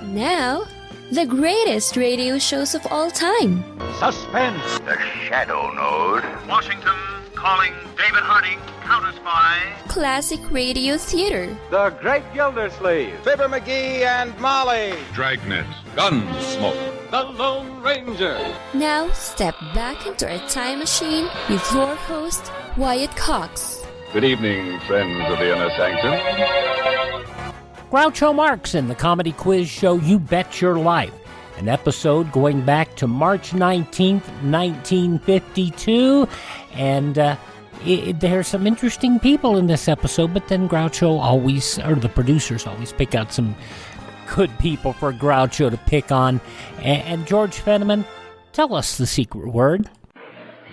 Now, the greatest radio shows of all time. Suspense. The Shadow Node. Washington calling David Harding, Counter Spy. Classic radio theater. The Great Gildersleeve. Fibber McGee and Molly. Dragnet. Gunsmoke. The Lone Ranger. Now, step back into a time machine with your host, Wyatt Cox. Good evening, friends of the Inner Sanctum. Groucho Marx in the comedy quiz show You Bet Your Life, an episode going back to March 19th, 1952, and there's some interesting people in this episode, but then Groucho always, or the producers always pick out some good people for Groucho to pick on. And George Fenneman, tell us the secret word.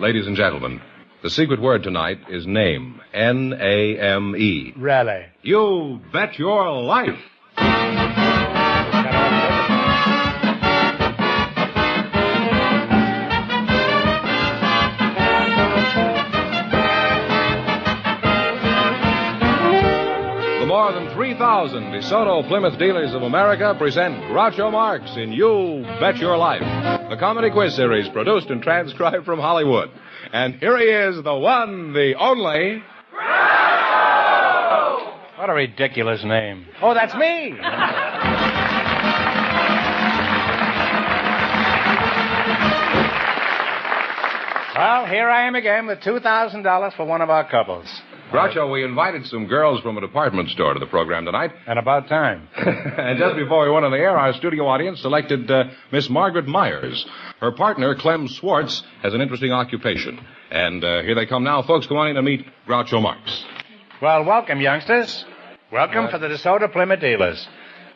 Ladies and gentlemen, the secret word tonight is name. N-A-M-E. Really? You bet your life. The more than 3,000 DeSoto Plymouth dealers of America present Groucho Marx in You Bet Your Life, the comedy quiz series produced and transcribed from Hollywood. And here he is, the one, the only... Groucho! What a ridiculous name. Oh, that's me! Well, here I am again with $2,000 for one of our couples. Groucho, we invited some girls from a department store to the program tonight. And about time. And just before we went on the air, our studio audience selected Miss Margaret Myers. Her partner, Clem Swartz, has an interesting occupation. And here they come now. Folks, come on in to meet Groucho Marx. Well, welcome, youngsters. Welcome for the DeSoto Plymouth dealers.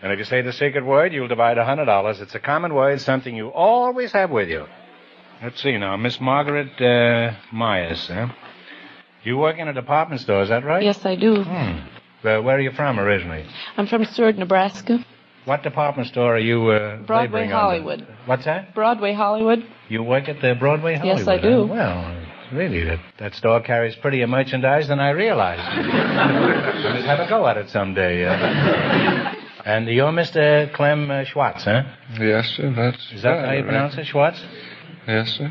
And if you say the secret word, you'll divide $100. It's a common word, something you always have with you. Let's see now. Miss Margaret Myers, huh? You work in a department store, is that right? Yes, I do. Where are you from originally? I'm from Seward, Nebraska. What department store are you Broadway laboring Hollywood. under? What's that? Broadway Hollywood. You work at the Broadway Hollywood? Yes, I do. Huh? Well, really, that store carries prettier merchandise than I realized. Let's have a go at it someday. And you're Mr. Clem Schwartz, huh? Yes, sir. Is that how you pronounce it, Schwartz? Yes, sir.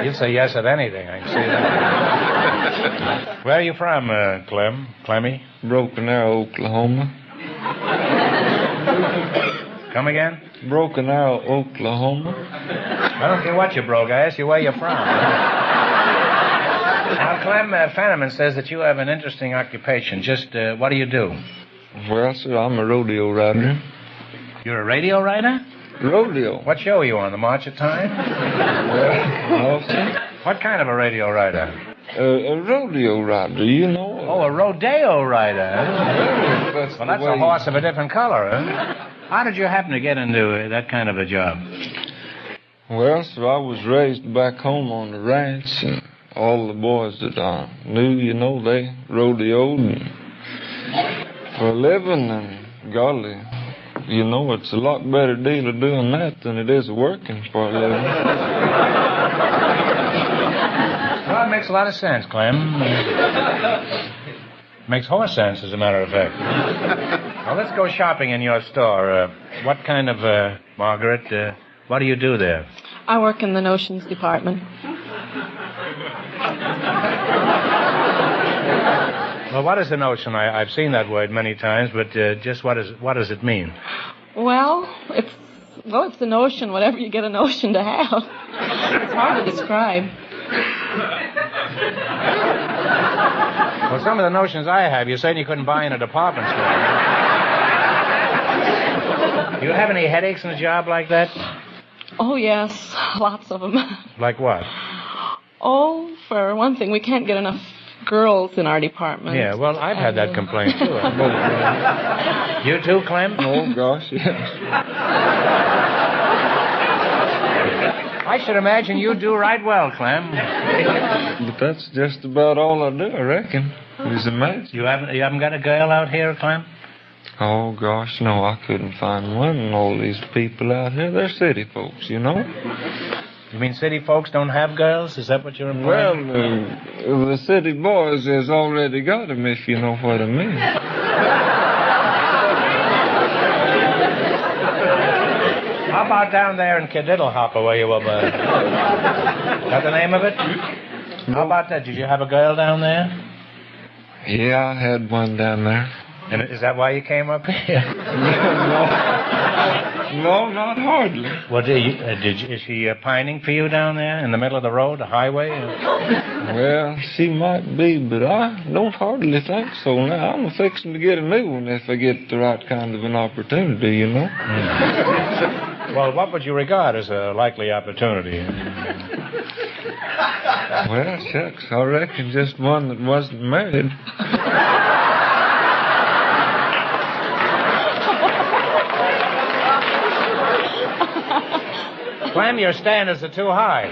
You'll say yes at anything, I can see that. Where are you from, Clem? Clemmy? Broken Arrow, Oklahoma. Come again? Broken Arrow, Oklahoma. I don't care what you broke. I asked you where you're from. Now, Clem Fenneman says that you have an interesting occupation. Just what do you do? Well, sir, I'm a rodeo rider. You're a radio writer? Rodeo? What show are you on, the March of Time? No, sir. What kind of a radio writer? A rodeo rider, you know. Oh, a rodeo rider. That's Well, that's a horse of a different color, huh? How did you happen to get into that kind of a job? Well, sir, I was raised back home on the ranch, and all the boys that I knew, you know, they rodeoed and for a living, and golly, you know, it's a lot better deal of doing that than it is working for a living. Well, it makes a lot of sense, Clem. Makes horse sense, as a matter of fact. Now, let's go shopping in your store. What kind of, Margaret, what do you do there? I work in the notions department. Well, what is the notion? I've seen that word many times, but just what does it mean? Well, it's the notion, whatever you get a notion to have. It's hard to describe. Well, some of the notions I have, you said you couldn't buy in a department store. Do you have any headaches in a job like that? Oh, yes, lots of them. Like what? Oh, for one thing, we can't get enough girls in our department. Yeah, well, I've had that complaint, too. You too, Clem? Oh, gosh, yes. I should imagine you do right well, Clem. But that's just about all I do, I reckon. Is imagine. You haven't got a girl out here, Clem? Oh, gosh, no, I couldn't find one. And all these people out here, they're city folks, you know. You mean city folks don't have girls? Is that what you're implying? Well, the city boys has already got them, if you know what I mean. How about down there in Kadiddlehopper where you were born? Is that the name of it? How about that? Did you have a girl down there? Yeah, I had one down there. And is that why you came up here? No, not hardly. Well, is she pining for you down there in the middle of the road, the highway? Well, she might be, but I don't hardly think so now. I'm fixing to get a new one if I get the right kind of an opportunity, you know. Well, what would you regard as a likely opportunity? Well, shucks, I reckon just one that wasn't married. Clem, your standards are too high.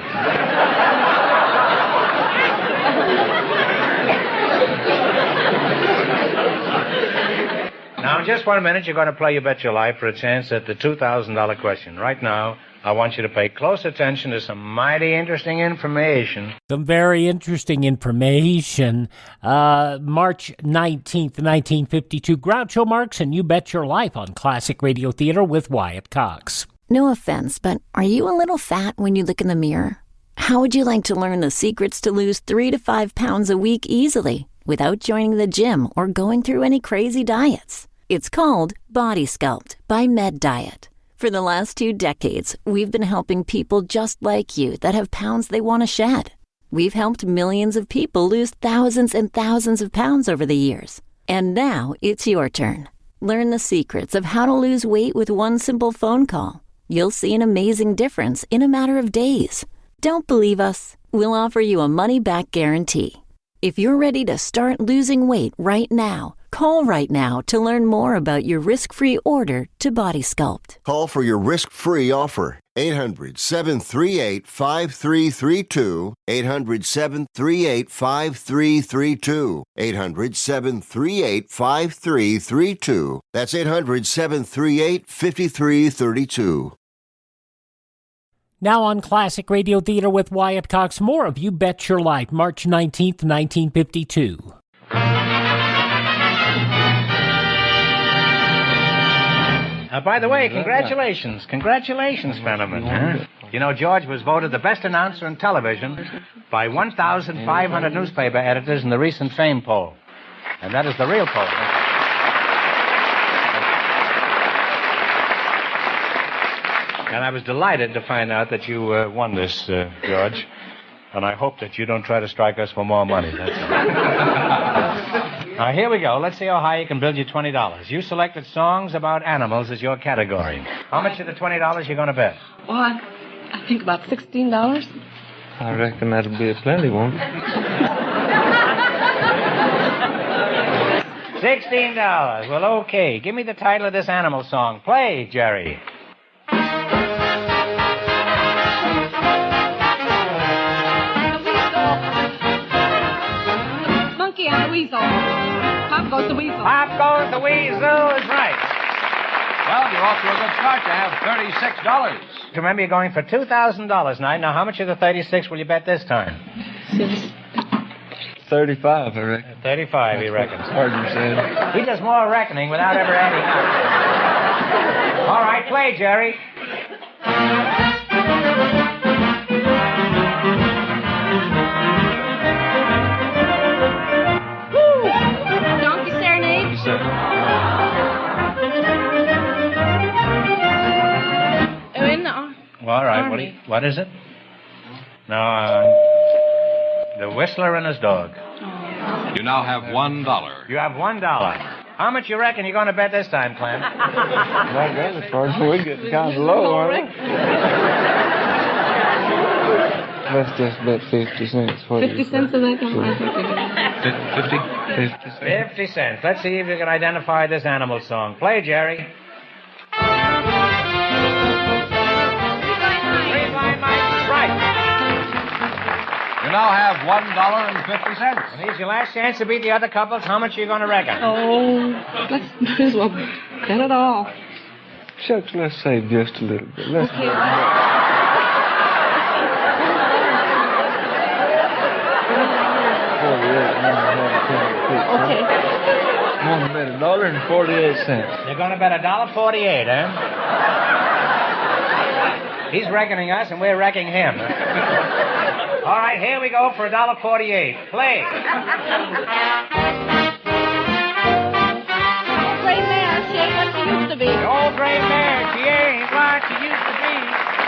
Now, in just 1 minute, you're going to play You Bet Your Life for a chance at the $2,000 question. Right now, I want you to pay close attention to some mighty interesting information. Some very interesting information. March 19th, 1952, Groucho Marx and You Bet Your Life on Classic Radio Theater with Wyatt Cox. No offense, but are you a little fat when you look in the mirror? How would you like to learn the secrets to lose 3 to 5 pounds a week easily without joining the gym or going through any crazy diets? It's called Body Sculpt by Med Diet. For the last 2 decades, we've been helping people just like you that have pounds they want to shed. We've helped millions of people lose thousands and thousands of pounds over the years. And now it's your turn. Learn the secrets of how to lose weight with one simple phone call. You'll see an amazing difference in a matter of days. Don't believe us? We'll offer you a money-back guarantee. If you're ready to start losing weight right now, call right now to learn more about your risk-free order to Body Sculpt. Call for your risk-free offer. 800-738-5332. 800-738-5332. 800-738-5332. That's 800-738-5332. Now on Classic Radio Theater with Wyatt Cox, more of You Bet Your Life, March 19th, 1952. By the way, congratulations. Congratulations, Fenneman. Huh? You know, George was voted the best announcer in television by 1,500 newspaper editors in the recent Fame poll. And that is the real poll. And I was delighted to find out that you won this, George. And I hope that you don't try to strike us for more money. That's all. Now, here we go. Let's see how high you can build your $20. You selected songs about animals as your category. How much of the $20 you going to bet? Well, I think about $16. I reckon that'll be a plenty, won't it? $16. Well, okay. Give me the title of this animal song. Play, Jerry. Monkey and the weasel. Pop goes the weasel. Pop goes the weasel is right. Well, you're off to a good start. You have $36. Remember, you're going for $2,000 tonight. Now, how much of the 36 will you bet this time? 35, I reckon. 35, he reckons. Hardly said. He does more reckoning without ever adding up. All right, play, Jerry. Donkey Serenade. All right, what is it? No, The Whistler and His Dog. You now have $1. You have $1. How much you reckon you're going to bet this time, Clem? Like that, as far as we're getting kind of low, aren't we? Let's just bet 50 cents. 50 cents of that? 50 cents. Let's see if you can identify this animal song. Play, Jerry. You now have $1.50. And here's your last chance to beat the other couples. How much are you going to reckon? Oh, let's might as well bet it all. Shucks, let's save just a little bit. Let's Okay. Okay. I'm going to bet $1.48. You're going to bet $1.48, eh? He's reckoning us, and we're wrecking him. All right, here we go for $1.48. Play. Great mare, she ain't what she used to be. The old gray mare, she ain't what she used to be.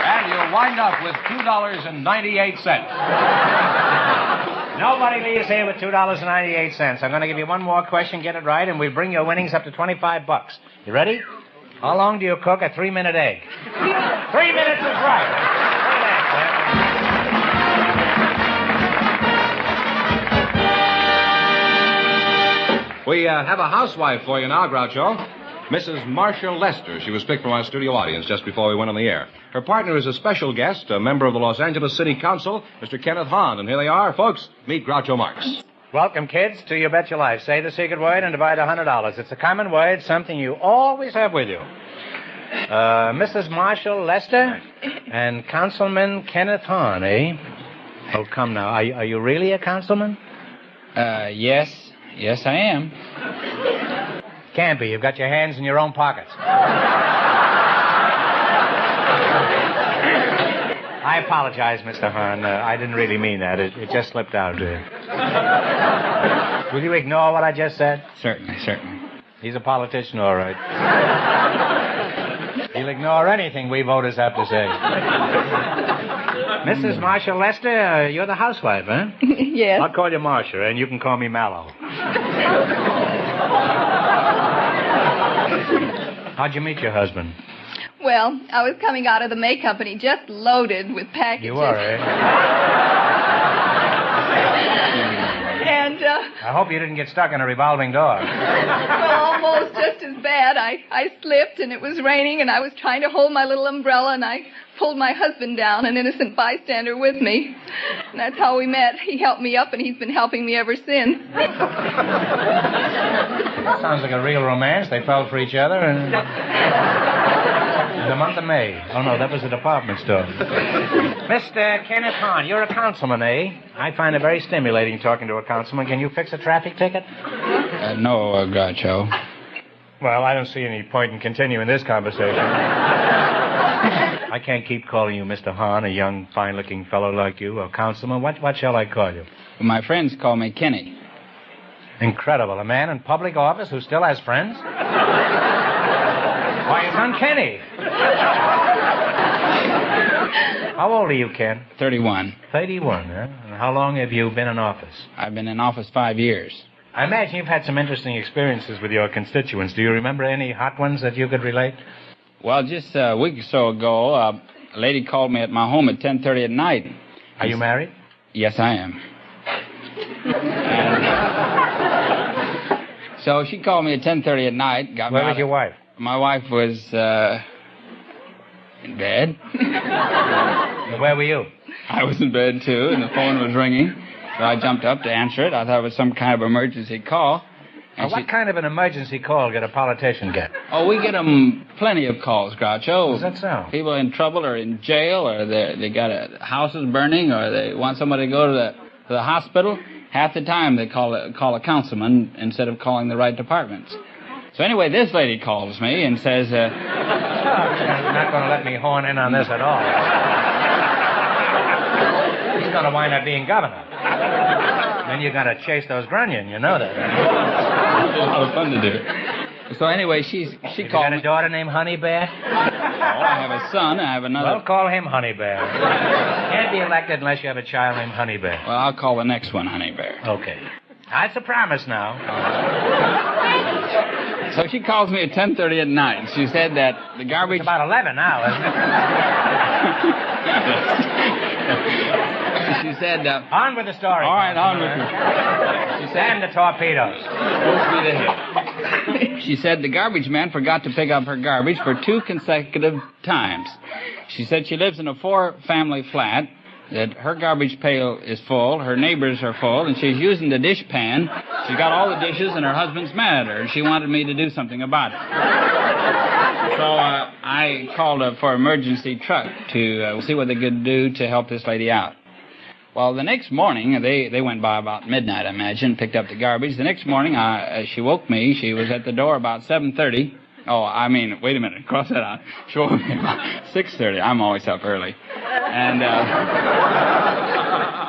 And you'll wind up with $2.98. Nobody leaves here with $2.98. I'm going to give you one more question, get it right, and we'll bring your winnings up to $25. You ready? How long do you cook a 3-minute egg? 3 minutes is right. We have a housewife for you now, Groucho. Mrs. Marshall Lester. She was picked from our studio audience just before we went on the air. Her partner is a special guest, a member of the Los Angeles City Council, Mr. Kenneth Hahn. And here they are, folks. Meet Groucho Marx. Welcome, kids, to You Bet Your Life. Say the secret word and divide $100. It's a common word, something you always have with you. Mrs. Marshall Lester and Councilman Kenneth Hahn, eh? Oh, come now. Are you really a councilman? Yes. Yes, I am. Can't be. You've got your hands in your own pockets. I apologize, Mr. Hahn. I didn't really mean that. It just slipped out. Will you ignore what I just said? Certainly. He's a politician, all right. He'll ignore anything we voters have to say. Mrs. Marshall Lester, you're the housewife, huh? Yes. I'll call you Marcia, and you can call me Mallow. How'd you meet your husband? Well, I was coming out of the May Company just loaded with packages. You were, eh? And, I hope you didn't get stuck in a revolving door. well, almost just as bad. I slipped, and it was raining, and I was trying to hold my little umbrella, and I pulled my husband down, an innocent bystander with me. And that's how we met. He helped me up, and he's been helping me ever since. Sounds like a real romance. They fell for each other in the month of May. Oh, no, that was a department store. Mr. Kenneth Hahn, you're a councilman, eh? I find it very stimulating talking to a councilman. Can you fix a traffic ticket? No, Groucho. Well, I don't see any point in continuing this conversation. I can't keep calling you Mr. Hahn, a young, fine-looking fellow like you, a councilman. What shall I call you? My friends call me Kenny. Incredible. A man in public office who still has friends? Why, his son Kenny. How old are you, Ken? 31. 31, huh? And how long have you been in office? I've been in office 5 years. I imagine you've had some interesting experiences with your constituents. Do you remember any hot ones that you could relate? Well, just a week or so ago, a lady called me at my home at 10:30 at night. Are you married? Yes, I am. And so she called me at 10:30 at night. Where was your wife? My wife was in bed. Where were you? I was in bed, too, and the phone was ringing. So I jumped up to answer it. I thought it was some kind of emergency call. Now, what kind of an emergency call did a politician get? Oh, we get them plenty of calls, Groucho. Is that so? People in trouble or in jail, or they got houses burning, or they want somebody to go to the hospital. Half the time they call a councilman instead of calling the right departments. So anyway, this lady calls me and says... You're not going to let me horn in on this at all. He's going to wind up being governor. Then you got to chase those grunion, you know that. It's a lot of fun to do. So anyway, she called me. You got a daughter named Honey Bear? No, I have a son. I have another. Well, call him Honey Bear. Can't be elected unless you have a child named Honey Bear. Well, I'll call the next one Honey Bear. Okay. That's a promise now. So she calls me at 10:30 at night. She said that the garbage... It's about 11 now, isn't it? She said... on with the story. All right, on with it. She said... And the torpedoes. She said the garbage man forgot to pick up her garbage for 2 consecutive times. She said she lives in a 4-family flat, that her garbage pail is full, her neighbors are full, and she's using the dish pan. She got all the dishes, and her husband's mad at her, and she wanted me to do something about it. So I called for an emergency truck to see what they could do to help this lady out. Well, the next morning, they went by about midnight, I imagine, picked up the garbage. The next morning, she woke me. She was at the door about 7:30, Oh, I mean, wait a minute. Cross that out. Sure. 6:30. I'm always up early. And,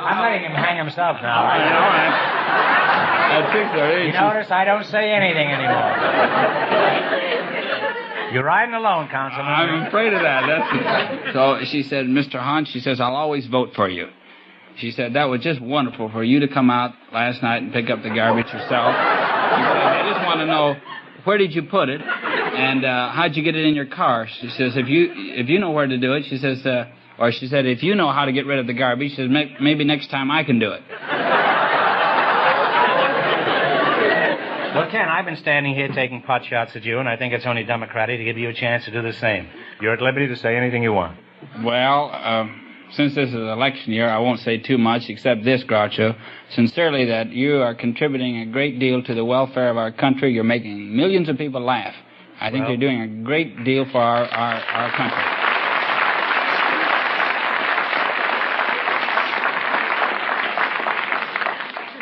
I'm letting him hang himself now. All right. At 6:30. You notice I don't say anything anymore. You're riding alone, Councilman. I'm afraid of that. So she said, Mr. Hunt, she says, I'll always vote for you. She said, that was just wonderful for you to come out last night and pick up the garbage yourself. She said, I just want to know, where did you put it? And how'd you get it in your car? She says, if you know where to do it, she says, or she said, if you know how to get rid of the garbage, she says, maybe next time I can do it. Well, Ken, I've been standing here taking pot shots at you, and I think it's only democratic to give you a chance to do the same. You're at liberty to say anything you want. Well, since this is election year, I won't say too much except this, Groucho. Sincerely, that you are contributing a great deal to the welfare of our country. You're making millions of people laugh. I think you're doing a great deal for our country.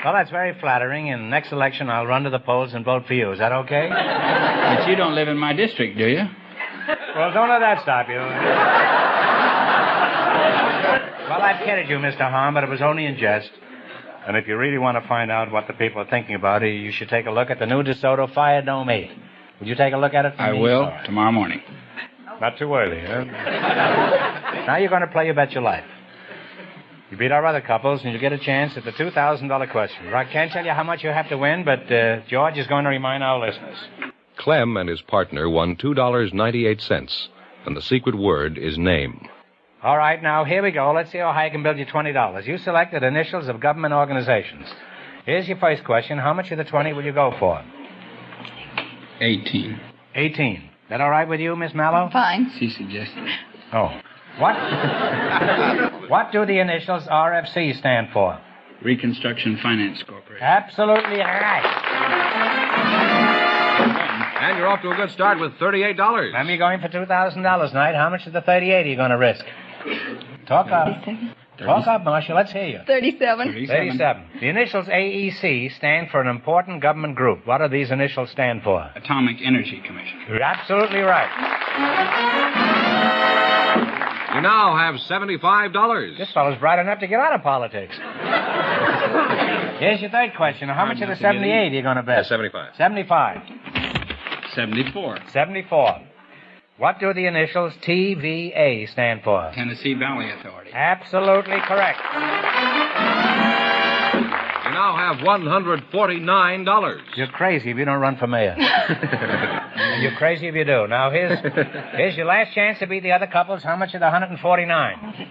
Well, that's very flattering. In the next election, I'll run to the polls and vote for you. Is that okay? But you don't live in my district, do you? Well, don't let that stop you. Well, I've kidded you, Mr. Hahn, but it was only in jest. And if you really want to find out what the people are thinking about it, you should take a look at the new DeSoto Fire Dome 8. Would you take a look at it for me? I will, tomorrow morning. Not too early, huh? Now you're going to play You Bet Your Life. You beat our other couples, and you get a chance at the $2,000 question. I can't tell you how much you have to win, but George is going to remind our listeners. Clem and his partner won $2.98, and the secret word is name. All right, now, here we go. Let's see how high I can build you $20. You selected initials of government organizations. Here's your first question. How much of the 20 will you go for? 18. 18. That all right with you, Miss Mallow? Fine. She suggested. Oh. What? What do the initials RFC stand for? Reconstruction Finance Corporation. Absolutely right. And you're off to a good start with $38. Now, you're going for $2,000 tonight. How much of the 38 are you going to risk? Talk up. 37. Talk up, Marcia. Let's hear you. 37. 37. The initials AEC stand for an important government group. What do these initials stand for? Atomic Energy Commission. You're absolutely right. You now have $75. This fellow's bright enough to get out of politics. Here's your third question. How much of the 78 are you going to bet? 75. 75. 74. 74. What do the initials TVA stand for? Tennessee Valley Authority. Absolutely correct. You now have $149. You're crazy if you don't run for mayor. And you're crazy if you do. Now, here's your last chance to beat the other couples. How much of the 149?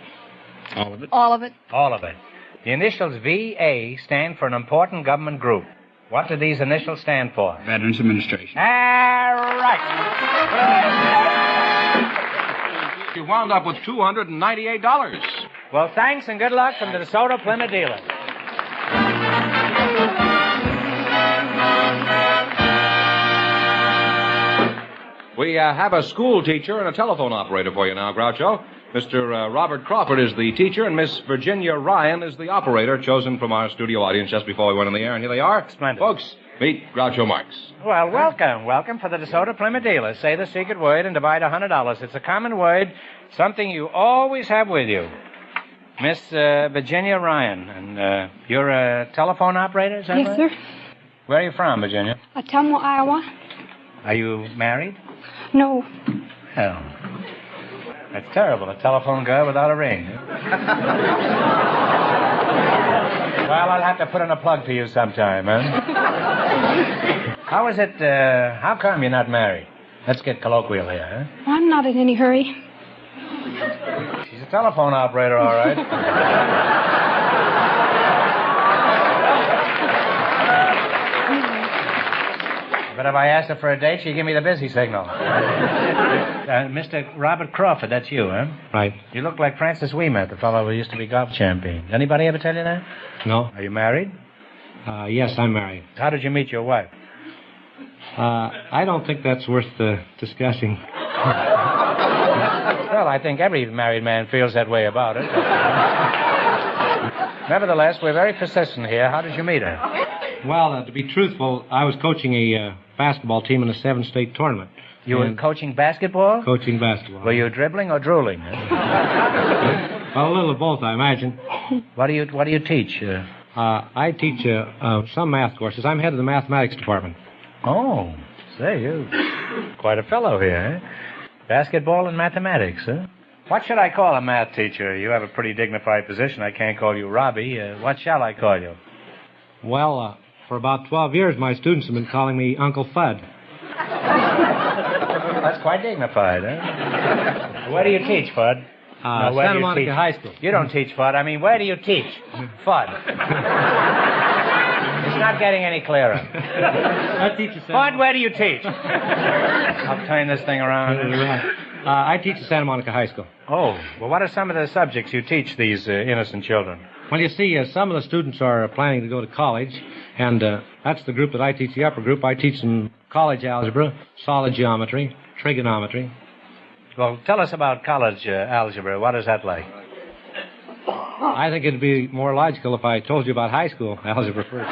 All of it. All of it. All of it. The initials VA stand for an important government group. What do these initials stand for? Veterans Administration. All right. You wound up with $298. Well, thanks and good luck from the DeSoto Plymouth dealer. We have a school teacher and a telephone operator for you now, Groucho. Mr. Robert Crawford is the teacher, and Miss Virginia Ryan is the operator, chosen from our studio audience just before we went on the air. And here they are. Splendid. Folks, meet Groucho Marx. Well, welcome. Welcome for the DeSoto Plymouth dealer. Say the secret word and divide $100. It's a common word, something you always have with you. Miss Virginia Ryan, and you're a telephone operator, is that right? Yes, sir. Where are you from, Virginia? Atumwa, Iowa. Are you married? No. Oh. That's terrible, a telephone girl without a ring. Well, I'll have to put in a plug for you sometime, huh? How is it, how come you're not married? Let's get colloquial here, huh? I'm not in any hurry. She's a telephone operator, all right. But if I asked her for a date, she'd give me the busy signal. Mr. Robert Crawford, that's you, huh? Right. You look like Francis Ouimet, the fellow who used to be golf champion. Anybody ever tell you that? No. Are you married? Yes, I'm married. How did you meet your wife? I don't think that's worth discussing. Well, I think every married man feels that way about it. Nevertheless, we're very persistent here. How did you meet her? Well, to be truthful, I was coaching a basketball team in a 7-state tournament. You were coaching basketball? Coaching basketball. Were you dribbling or drooling? Well, a little of both, I imagine. What do you teach? I teach some math courses. I'm head of the mathematics department. Oh, say, you quite a fellow here, eh? Basketball and mathematics, huh? What should I call a math teacher? You have a pretty dignified position. I can't call you Robbie. What shall I call you? Well, for about 12 years, my students have been calling me Uncle Fudd. That's quite dignified, huh? Where do you teach, Fudd? Santa Monica High School. You don't teach, Fudd. I mean, where do you teach? Fudd. It's not getting any clearer. I teach at Fudd, where do you teach? I'll turn this thing around. I teach at Santa Monica High School. Oh, well, what are some of the subjects you teach these innocent children? Well, you see, some of the students are planning to go to college, and that's the group that I teach, the upper group. I teach them college algebra, solid geometry, trigonometry. Well, tell us about college algebra. What is that like? I think it'd be more logical if I told you about high school algebra first.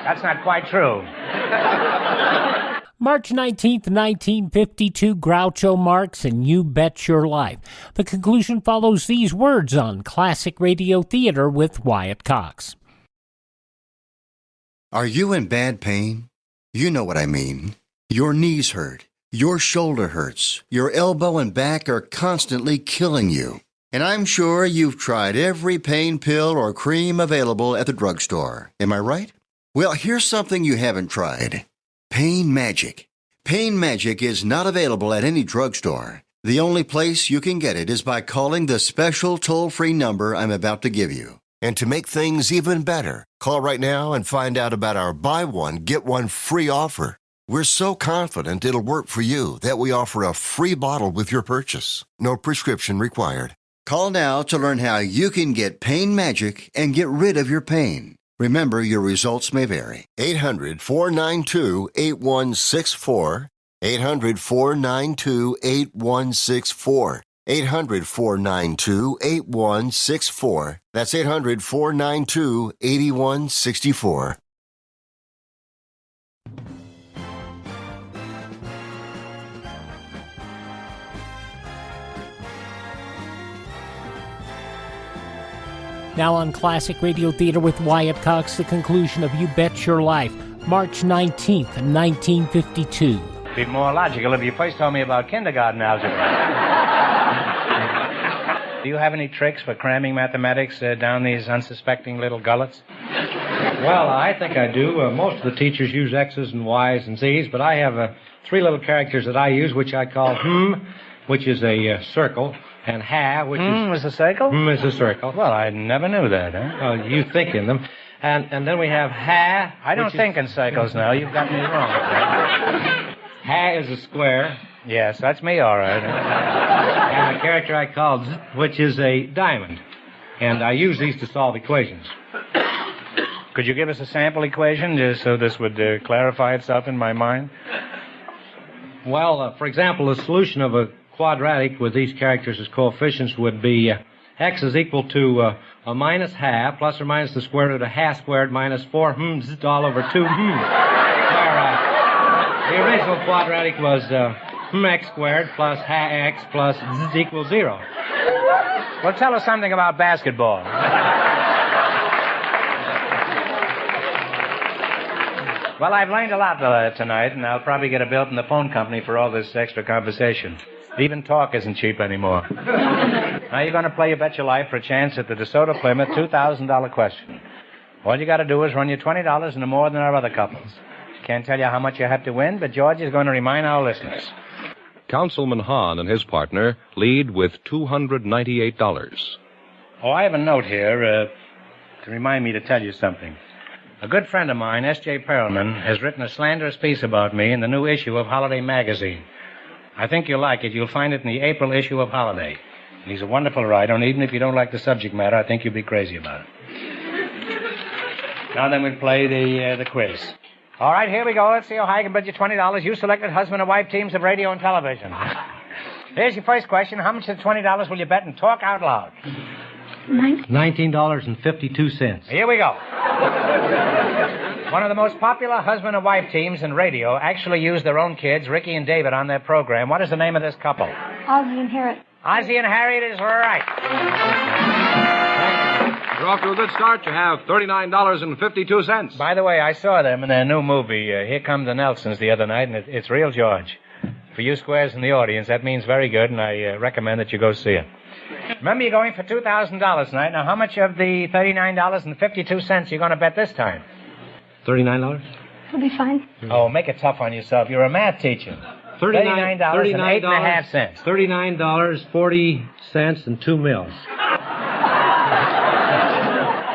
That's not quite true. March 19th, 1952, Groucho Marx and You Bet Your Life. The conclusion follows these words on Classic Radio Theater with Wyatt Cox. Are you in bad pain? You know what I mean. Your knees hurt. Your shoulder hurts. Your elbow and back are constantly killing you. And I'm sure you've tried every pain pill or cream available at the drugstore. Am I right? Well, here's something you haven't tried. Pain Magic. Pain Magic is not available at any drugstore. The only place you can get it is by calling the special toll-free number I'm about to give you. And to make things even better, call right now and find out about our buy one, get one free offer. We're so confident it'll work for you that we offer a free bottle with your purchase. No prescription required. Call now to learn how you can get Pain Magic and get rid of your pain. Remember, your results may vary. 800-492-8164. 800-492-8164. 800-492-8164. That's 800-492-8164. Now on Classic Radio Theater with Wyatt Cox, the conclusion of You Bet Your Life, March 19th, 1952. It'd be more logical if you first told me about kindergarten algebra. Do you have any tricks for cramming mathematics down these unsuspecting little gullets? Well, I think I do. Most of the teachers use X's and Y's and Z's, but I have 3 little characters that I use, which I call which is a circle, and ha, which is a circle? Is a circle. Well, I never knew that, huh? You think in them. And then we have ha. I don't think in circles now. You've got me wrong. Ha is a square. Yes, that's me, all right. And a character I call z, which is a diamond. And I use these to solve equations. Could you give us a sample equation just so this would clarify itself in my mind? Well, for example, the solution of a quadratic with these characters as coefficients would be x is equal to a minus ha plus or minus the square root of ha squared minus 4 z all over 2 Where the original quadratic was x squared plus ha x plus z equals 0. Well, tell us something about basketball. Well, I've learned a lot tonight, and I'll probably get a bill from the phone company for all this extra conversation. Even talk isn't cheap anymore. Now you're going to play You Bet Your Life for a chance at the DeSoto Plymouth $2,000 question. All you got to do is run your $20 into more than our other couples. Can't tell you how much you have to win, but George is going to remind our listeners. Councilman Hahn and his partner lead with $298. Oh, I have a note here to remind me to tell you something. A good friend of mine, S.J. Perelman, has written a slanderous piece about me in the new issue of Holiday magazine. I think you'll like it. You'll find it in the April issue of Holiday. And he's a wonderful writer, and even if you don't like the subject matter, I think you'll be crazy about it. Now then, we'll play the quiz. All right, here we go. Let's see how high I can bet you $20. You selected husband and wife teams of radio and television. Here's your first question. How much of the $20 will you bet and talk out loud? $19.52. Here we go. One of the most popular husband and wife teams in radio actually used their own kids, Ricky and David, on their program. What is the name of this couple? Ozzie and Harriet. Ozzie and Harriet is right. You're off to a good start. You have $39.52. By the way, I saw them in their new movie, Here Come the Nelsons, the other night, and it's real George. For you squares in the audience, that means very good, and I recommend that you go see it. Remember, you're going for $2,000 tonight. Now, how much of the $39.52 are you going to bet this time? $39? It'll be fine. Oh, make it tough on yourself. You're a math teacher. $39.08. $39.40 and 2 mils.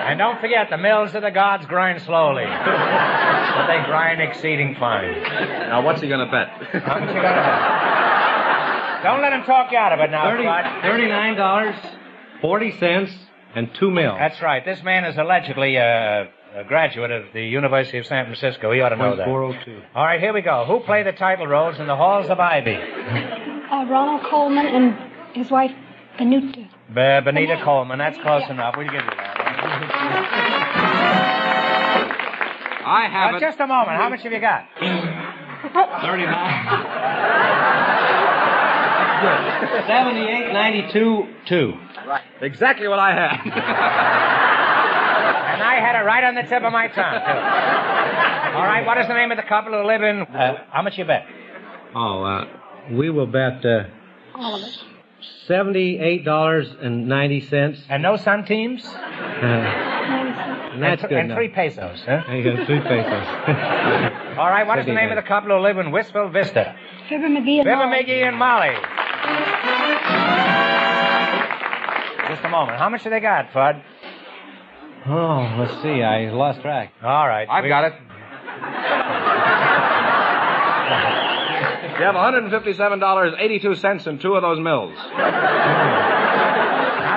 And don't forget, the mills of the gods grind slowly. But they grind exceeding fine. Now, what's he going to bet? How much you going to bet? Don't let him talk you out of it now, Scott. $39.40 and 2 mils. That's right. This man is allegedly a graduate of the University of San Francisco. He ought to know that. 402. All right, here we go. Who played the title roles in The Halls of Ivy? Ronald Coleman and his wife, Benita. Benita Coleman. That's close enough. We'll give you that. I have it. Just a moment. How much have you got? 39. 78.92.2. Right. Exactly what I had. And I had it right on the tip of my tongue, too. All right, what is the name of the couple who live in... how much you bet? We will bet... All of it. $78.90. And no sun teams? That's good and enough. 3 pesos, huh? You got 3 pesos. All right, what is the name of the couple who live in Wistful Vista? Fibber McGee and Fibber Molly. McGee and Molly. Just a moment. How much have they got, Fudd? Oh, let's see. I lost track. All right. I've got it. You have $157.82 in 2 of those mills. Now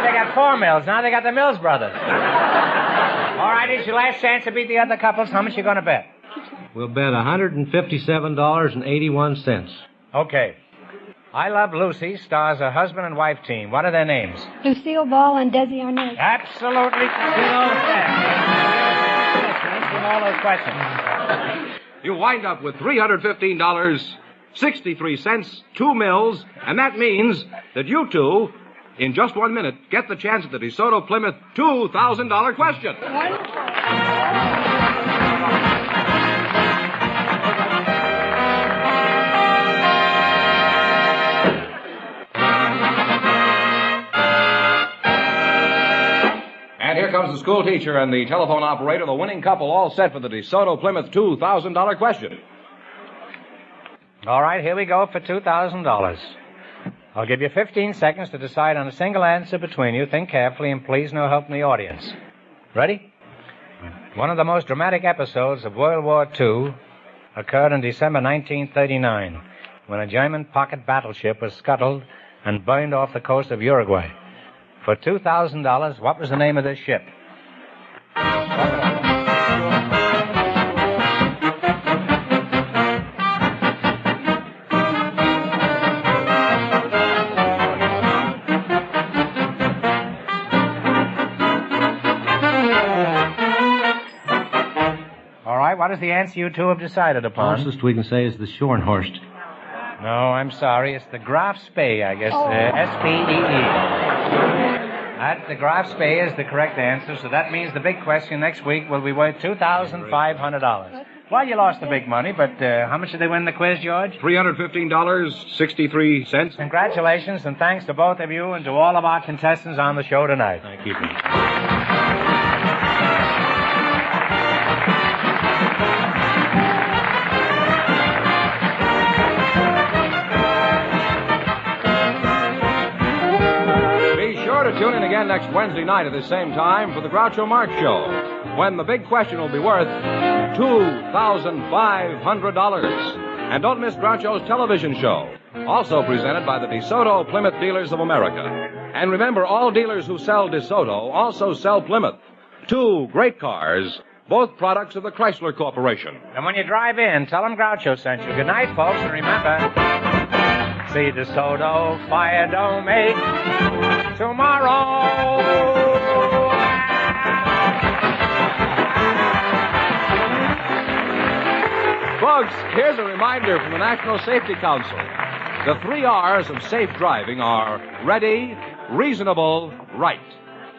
they got 4 mills. Now they got the Mills brothers. All right, it's your last chance to beat the other couples. How much you going to bet? We'll bet $157.81. Okay. I Love Lucy stars a husband and wife team. What are their names? Lucille Ball and Desi Arnaz. Absolutely. Answering all those questions. You wind up with $315.63, 2 mills, and that means that you two, in just 1 minute, get the chance at the DeSoto Plymouth $2,000 question. And here comes the school teacher and the telephone operator, the winning couple, all set for the DeSoto Plymouth $2,000 question. All right, here we go for $2,000. I'll give you 15 seconds to decide on a single answer between you. Think carefully, and please no help from the audience. Ready? One of the most dramatic episodes of World War II occurred in December 1939, when a German pocket battleship was scuttled and burned off the coast of Uruguay. For $2,000, what was the name of this ship? All right, what is the answer you two have decided upon? Closest we can say is the Schornhorst. No, I'm sorry. It's the Graf Spee, I guess. S-P-E-E. That, the Graf Spee is the correct answer, so that means the big question next week will be worth $2,500. Well, you lost the big money, but how much did they win the quiz, George? $315.63. Congratulations, and thanks to both of you and to all of our contestants on the show tonight. Thank you. Tune in again next Wednesday night at the same time for the Groucho Marx Show, when the big question will be worth $2,500. And don't miss Groucho's television show, also presented by the DeSoto Plymouth Dealers of America. And remember, all dealers who sell DeSoto also sell Plymouth. 2 great cars, both products of the Chrysler Corporation. And when you drive in, tell them Groucho sent you. Good night, folks, and remember... See DeSoto fire don't make tomorrow. Folks, here's a reminder from the National Safety Council. The 3 R's of safe driving are ready, reasonable, right.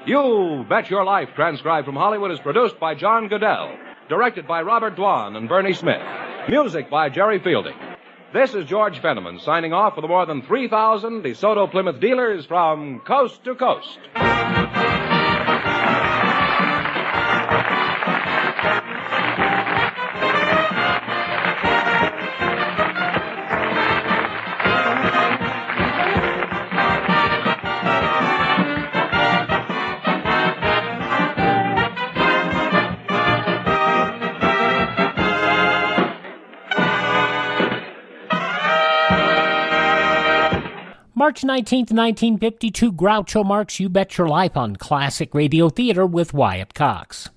You Bet Your Life, transcribed from Hollywood, is produced by John Goodell, directed by Robert Dwan and Bernie Smith, music by Jerry Fielding. This is George Fenneman signing off for the more than 3,000 DeSoto Plymouth dealers from coast to coast. March 19th, 1952, Groucho Marx, You Bet Your Life on Classic Radio Theater with Wyatt Cox.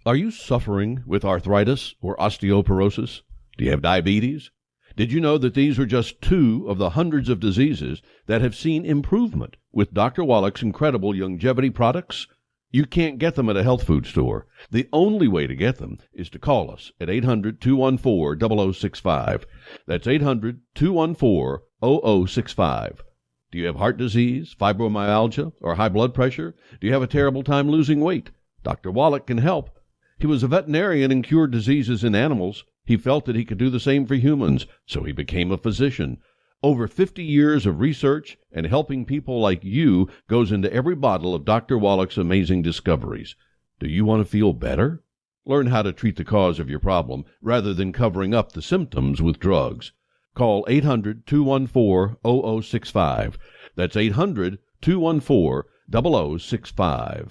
Are you suffering with arthritis or osteoporosis? Do you have diabetes? Did you know that these are just 2 of the hundreds of diseases that have seen improvement with Dr. Wallach's incredible longevity products? You can't get them at a health food store. The only way to get them is to call us at 800-214-0065. That's 800-214-0065. Do you have heart disease, fibromyalgia, or high blood pressure? Do you have a terrible time losing weight? Dr. Wallach can help. He was a veterinarian and cured diseases in animals. He felt that he could do the same for humans, so he became a physician. Over 50 years of research and helping people like you goes into every bottle of Dr. Wallach's amazing discoveries. Do you want to feel better? Learn how to treat the cause of your problem rather than covering up the symptoms with drugs. Call 800-214-0065. That's 800-214-0065.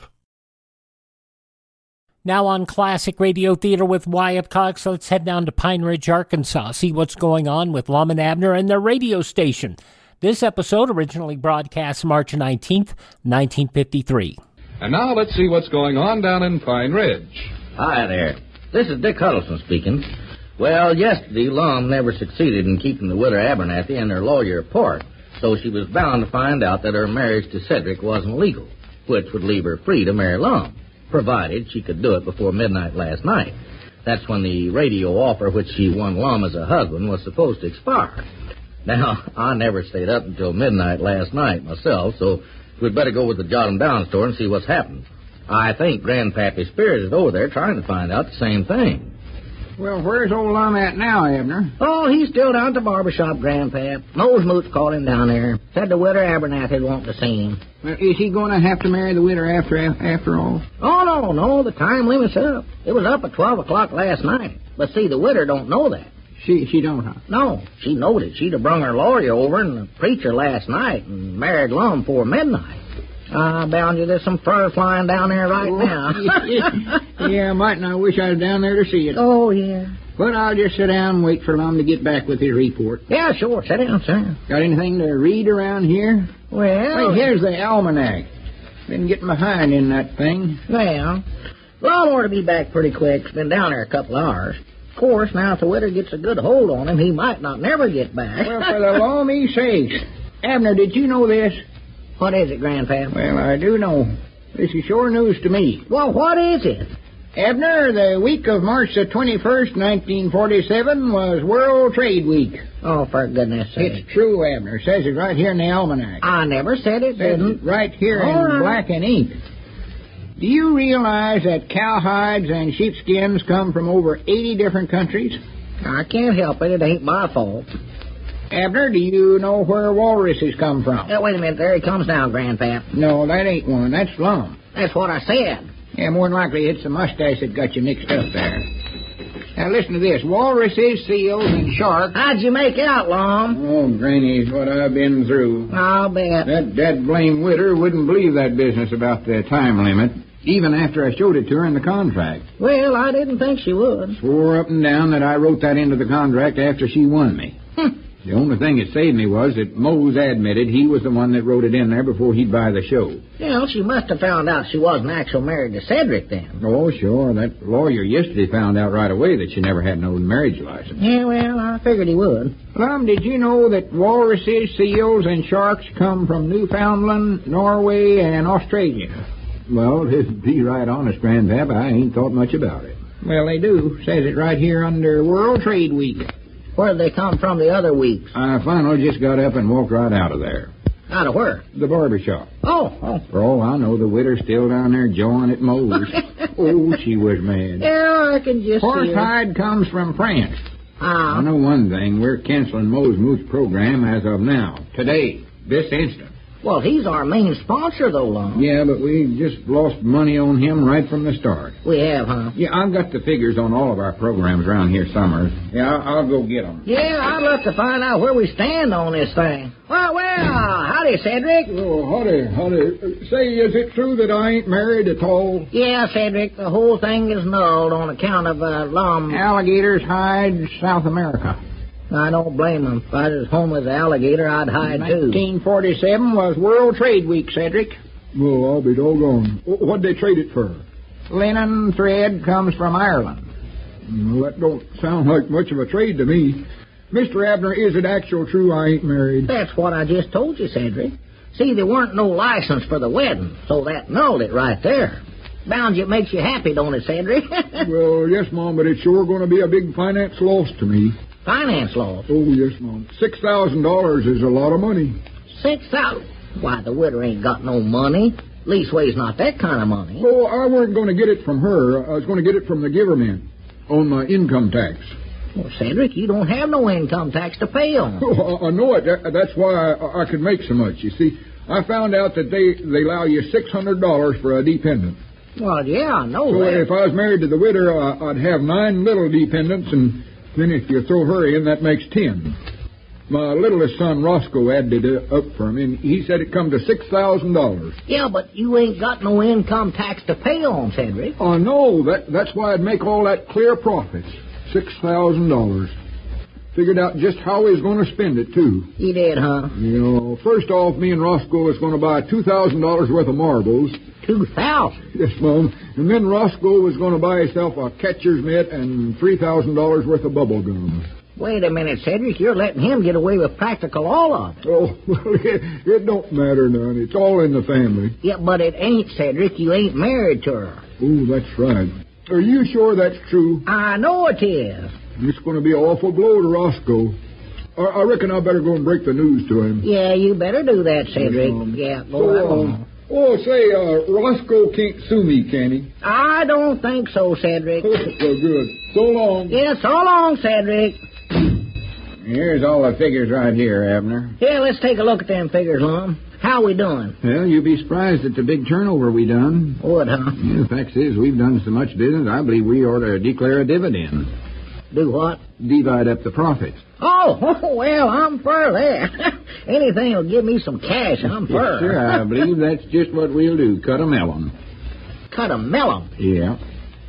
Now on Classic Radio Theater with Wyatt Cox, let's head down to Pine Ridge, Arkansas, see what's going on with lum-n-abner and their radio station. This episode originally broadcast March 19th, 1953. And now let's see what's going on down in Pine Ridge. Hi there. This is Dick Huddleston speaking. Well, yesterday, Lum never succeeded in keeping the widow Abernathy and her lawyer apart, so she was bound to find out that her marriage to Cedric wasn't legal, which would leave her free to marry Lum, provided she could do it before midnight last night. That's when the radio offer which she won Lum as a husband was supposed to expire. Now, I never stayed up until midnight last night myself, so we'd better go with the Jot 'em Down store and see what's happened. I think Grandpappy Spears is over there trying to find out the same thing. Well, where's old Lum at now, Abner? Oh, he's still down at the barber shop, Grandpap. Moose called him down there. Said the widow Abernathy wanted to see him. Well, is he going to have to marry the widow after all? Oh, no, the time limit's up. It was up at 12 o'clock last night. But see, the widow don't know that. She don't, huh? No, she knowed it. She'd have brung her lawyer over and the preacher last night and married Lum before midnight. I bound you there's some fur flying down there right now. Yeah, mightn't I wish I was down there to see it. Oh, yeah. But I'll just sit down and wait for Lum to get back with his report. Yeah, sure. Sit down, sir. Got anything to read around here? Well... Hey, here's the almanac. Been getting behind in that thing. Well, Lum ought to be back pretty quick. Been down there a couple hours. Of course, now if the widow gets a good hold on him, he might not never get back. Well, for the Lommy sakes. Abner, did you know this? What is it, Grandpa? Well, I do know. This is sure news to me. Well, what is it? Abner, the week of March the 21st, 1947 was World Trade Week. Oh, for goodness sake. It's true, Abner. Says it right here in the almanac. I never said it didn't. Says it right here in black and ink. Do you realize that cowhides and sheepskins come from over 80 different countries? I can't help it. It ain't my fault. Abner, do you know where walruses come from? Wait a minute. There he comes now, Grandpap. No, that ain't one. That's Lum. That's what I said. Yeah, more than likely it's the mustache that got you mixed up there. Now, listen to this. Walruses, seals, and sharks... How'd you make out, Lum? Oh, Granny's what I've been through. I'll bet. That blame widder wouldn't believe that business about the time limit, even after I showed it to her in the contract. Well, I didn't think she would. Swore up and down that I wrote that into the contract after she won me. The only thing that saved me was that Mose admitted he was the one that wrote it in there before he'd buy the show. Well, she must have found out she wasn't actually married to Cedric then. Oh, sure. That lawyer yesterday found out right away that she never had no marriage license. Yeah, well, I figured he would. Lum, did you know that walruses, seals, and sharks come from Newfoundland, Norway, and Australia? Well, to be right honest, Grandpap, I ain't thought much about it. Well, they do. Says it right here under World Trade Week. Where'd they come from the other weeks? I finally just got up and walked right out of there. Out of where? The barber shop. Oh. For all I know, the widow's still down there jawing at Moe's. Oh, she was mad. Yeah, I can just see her. Horsehide comes from France. I know one thing. We're canceling Moe's Mooch program as of now. Today. This instant. Well, he's our main sponsor, though, Lum. Yeah, but we just lost money on him right from the start. We have, huh? Yeah, I've got the figures on all of our programs around here, Summers. Yeah, I'll go get them. Yeah, I'd love to find out where we stand on this thing. Well, howdy, Cedric. Oh, howdy. Say, is it true that I ain't married at all? Yeah, Cedric, the whole thing is nulled on account of, Alligators hide South America. I don't blame him. If I was home with the alligator, I'd hide, too. 1947 was World Trade Week, Cedric. Well, I'll be doggone. What'd they trade it for? Linen thread comes from Ireland. Well, that don't sound like much of a trade to me. Mr. Abner, is it actual true I ain't married? That's what I just told you, Cedric. See, there weren't no license for the wedding, so that nulled it right there. Bound it makes you happy, don't it, Cedric? Well, yes, Mom, but it's sure going to be a big finance loss to me. Finance loss? Oh, yes, Mom. $6,000 is a lot of money. $6,000? Why, the widow ain't got no money. Leastways, not that kind of money. Oh, I weren't going to get it from her. I was going to get it from the government on my income tax. Well, Cedric, you don't have no income tax to pay on. Oh, I know it. That's why I could make so much. You see, I found out that they allow you $600 for a dependent. Well, yeah, I know so that. If I was married to the widow, I'd have 9 little dependents, and then if you throw her in, that makes 10. My littlest son, Roscoe, added it up for me, and he said it come to $6,000. Yeah, but you ain't got no income tax to pay on, Cedric. Oh, no, that's why I'd make all that clear profits. $6,000. Figured out just how he was going to spend it, too. He did, huh? You know, first off, me and Roscoe was going to buy $2,000 worth of marbles. 2,000? Yes, Mom. And then Roscoe was going to buy himself a catcher's mitt and $3,000 worth of bubble gum. Wait a minute, Cedric. You're letting him get away with practical all of it. Oh, well, it don't matter none. It's all in the family. Yeah, but it ain't, Cedric. You ain't married to her. Oh, that's right. Are you sure that's true? I know it is. It's going to be an awful blow to Roscoe. I reckon I better go and break the news to him. Yeah, you better do that, Cedric. Yeah, go on. Oh, say, Roscoe can't sue me, can he? I don't think so, Cedric. Well, good. So long. Yeah, so long, Cedric. Here's all the figures right here, Abner. Yeah, let's take a look at them figures, Lum. How we doing? Well, you'd be surprised at the big turnover we done. Would, huh? Yeah, the fact is, we've done so much business, I believe we ought to declare a dividend. Do what? Divide up the profits. Oh, well, I'm for that. Anything will give me some cash, I'm for. Yes, sir, I believe that's just what we'll do. Cut a melon. Cut a melon? Yeah.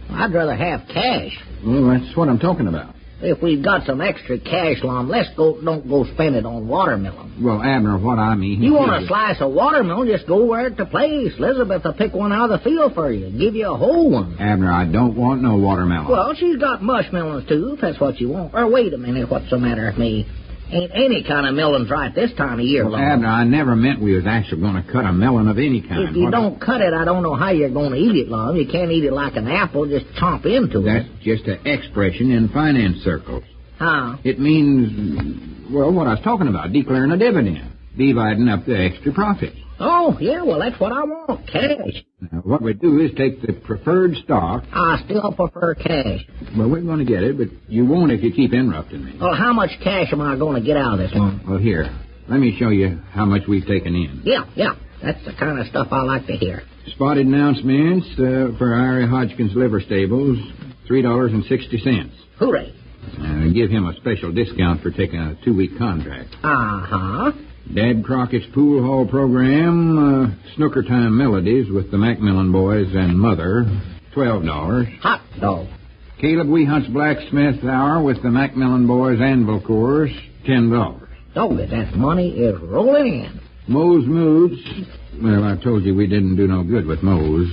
I'd rather have cash. Well, that's what I'm talking about. If we've got some extra cash, Lum, don't go spend it on watermelon. Well, Abner, what I mean... You want a slice of watermelon, just go where it's the place. Elizabeth will pick one out of the field for you. Give you a whole one. Abner, I don't want no watermelon. Well, she's got mushmelons, too, if that's what you want. Or wait a minute, what's the matter with me? Ain't any kind of melons right this time of year, Lum. Abner, I never meant we was actually going to cut a melon of any kind. If you don't cut it, I don't know how you're going to eat it, Lum. You can't eat it like an apple, just chomp into it. That's just an expression in finance circles. How? It means, well, what I was talking about, declaring a dividend, dividing up the extra profits. Oh, yeah, well, that's what I want, cash. Now, what we do is take the preferred stock. I still prefer cash. Well, we're going to get it, but you won't if you keep interrupting me. Well, how much cash am I going to get out of this one? Well, here, let me show you how much we've taken in. Yeah, that's the kind of stuff I like to hear. Spotted announcements for Irie Hodgkins Liver Stables, $3.60. Hooray. Give him a special discount for taking a 2-week contract. Uh-huh. Dad Crockett's Pool Hall program, Snooker Time Melodies with the Macmillan Boys and Mother, $12. Hot dog. Caleb Weehunt's Blacksmith Hour with the Macmillan Boys and Course, $10. Dog it, that money is rolling in. Moe's Moods. Well, I told you we didn't do no good with Moe's.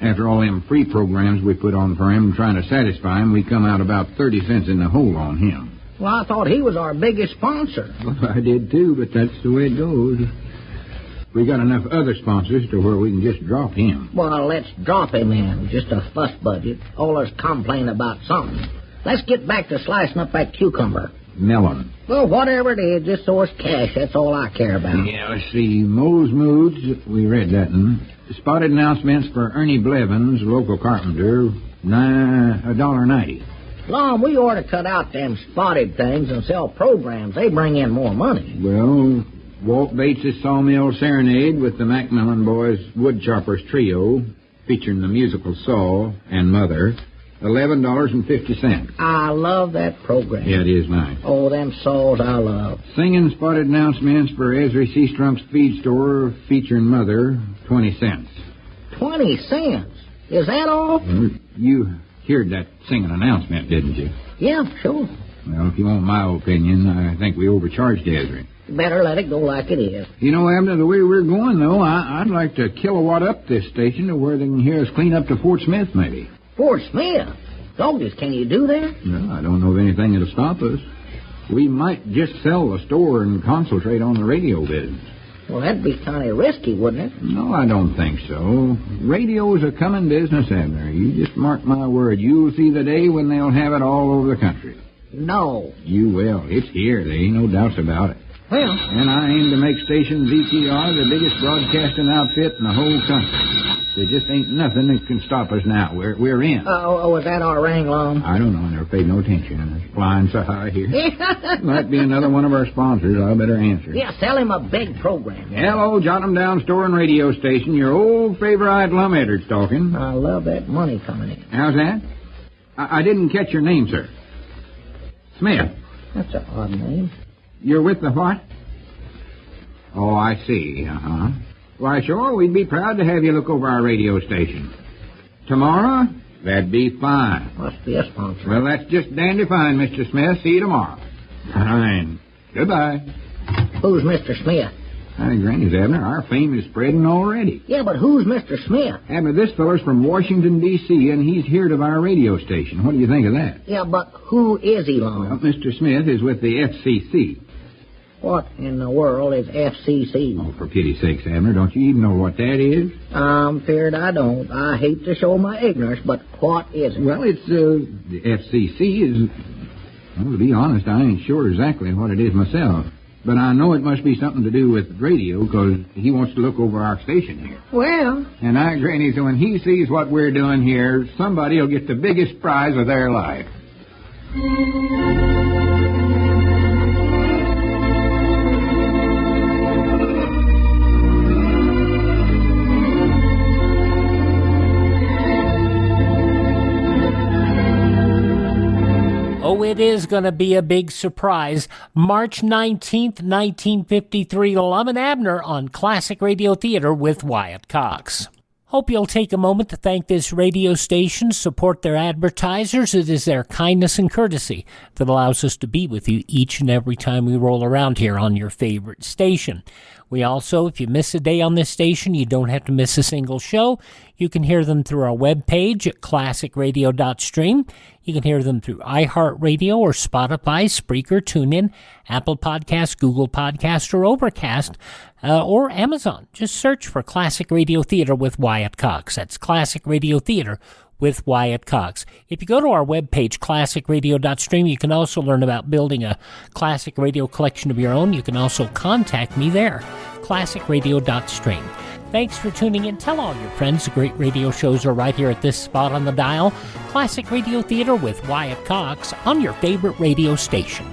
After all them free programs we put on for him trying to satisfy him, we come out about 30 cents in the hole on him. Well, I thought he was our biggest sponsor. Well, I did too, but that's the way it goes. We got enough other sponsors to where we can just drop him. Well, let's drop him in. Just a fuss budget. Always complain about something. Let's get back to slicing up that cucumber. Melon. Well, whatever it is, just so it's cash. That's all I care about. Yeah, let's see. Moe's Moods. We read that one. Spotted announcements for Ernie Blevins, local carpenter. $1.90. Lum, we ought to cut out them spotted things and sell programs. They bring in more money. Well, Walt Bates' Sawmill Serenade with the Macmillan Boys Woodchoppers Trio, featuring the musical Saw and Mother, $11.50. I love that program. Yeah, it is nice. Oh, them saws I love. Singing spotted announcements for Ezra Seastrunk's Feed Store, featuring Mother, 20 cents. 20 cents? Is that all? Well, you heard that singing announcement, didn't you? Yeah, sure. Well, if you want my opinion, I think we overcharged Ezra. Better let it go like it is. You know, Abner, the way we're going, though, I'd like to kilowatt up this station to where they can hear us clean up to Fort Smith, maybe. Fort Smith? Doggies, can you do that? Well, I don't know of anything that'll stop us. We might just sell the store and concentrate on the radio business. Well, that'd be kind of risky, wouldn't it? No, I don't think so. Radio's a coming business, Abner. You just mark my word. You'll see the day when they'll have it all over the country. No. You will. It's here. There ain't no doubts about it. Well. And I aim to make station VTR the biggest broadcasting outfit in the whole country. There just ain't nothing that can stop us now. We're in. Was that our ring, Lum? I don't know. I never paid no attention. It's flying so high here. Might be another one of our sponsors. I better answer. Yeah, sell him a big program. Hello, jot 'em down, store and radio station. Your old favorite lum-n-abner's talking. I love that money coming in. How's that? I didn't catch your name, sir. Smith. That's an odd name. You're with the what? Oh, I see. Uh-huh. Why, sure, we'd be proud to have you look over our radio station. Tomorrow? That'd be fine. Must be a sponsor. Well, that's just dandy fine, Mr. Smith. See you tomorrow. Fine. Goodbye. Who's Mr. Smith? Hi, Granny's, Abner. Our fame is spreading already. Yeah, but who's Mr. Smith? Abner, this feller's from Washington, D.C., and he's heard of our radio station. What do you think of that? Yeah, but who is he, Lum? Well, Mr. Smith is with the FCC. What in the world is FCC? Oh, for pity's sakes, Abner, don't you even know what that is? I'm feared I don't. I hate to show my ignorance, but what is it? Well, it's, the FCC is... Well, to be honest, I ain't sure exactly what it is myself. But I know it must be something to do with radio, because he wants to look over our station here. Well... And Granny, so when he sees what we're doing here, somebody will get the biggest prize of their life. Oh, it is going to be a big surprise. March 19th, 1953, Lum-n-Abner on Classic Radio Theater with Wyatt Cox. Hope you'll take a moment to thank this radio station, support their advertisers. It is their kindness and courtesy that allows us to be with you each and every time we roll around here on your favorite station. We also, if you miss a day on this station, you don't have to miss a single show. You can hear them through our webpage at classicradio.stream. You can hear them through iHeartRadio or Spotify, Spreaker, TuneIn, Apple Podcasts, Google Podcasts, or Overcast, or Amazon. Just search for Classic Radio Theater with Wyatt Cox. That's Classic Radio Theater with Wyatt Cox. If you go to our webpage, classicradio.stream, you can also learn about building a classic radio collection of your own. You can also contact me there, classicradio.stream. Thanks for tuning in. Tell all your friends the great radio shows are right here at this spot on the dial. Classic Radio Theater with Wyatt Cox on your favorite radio station.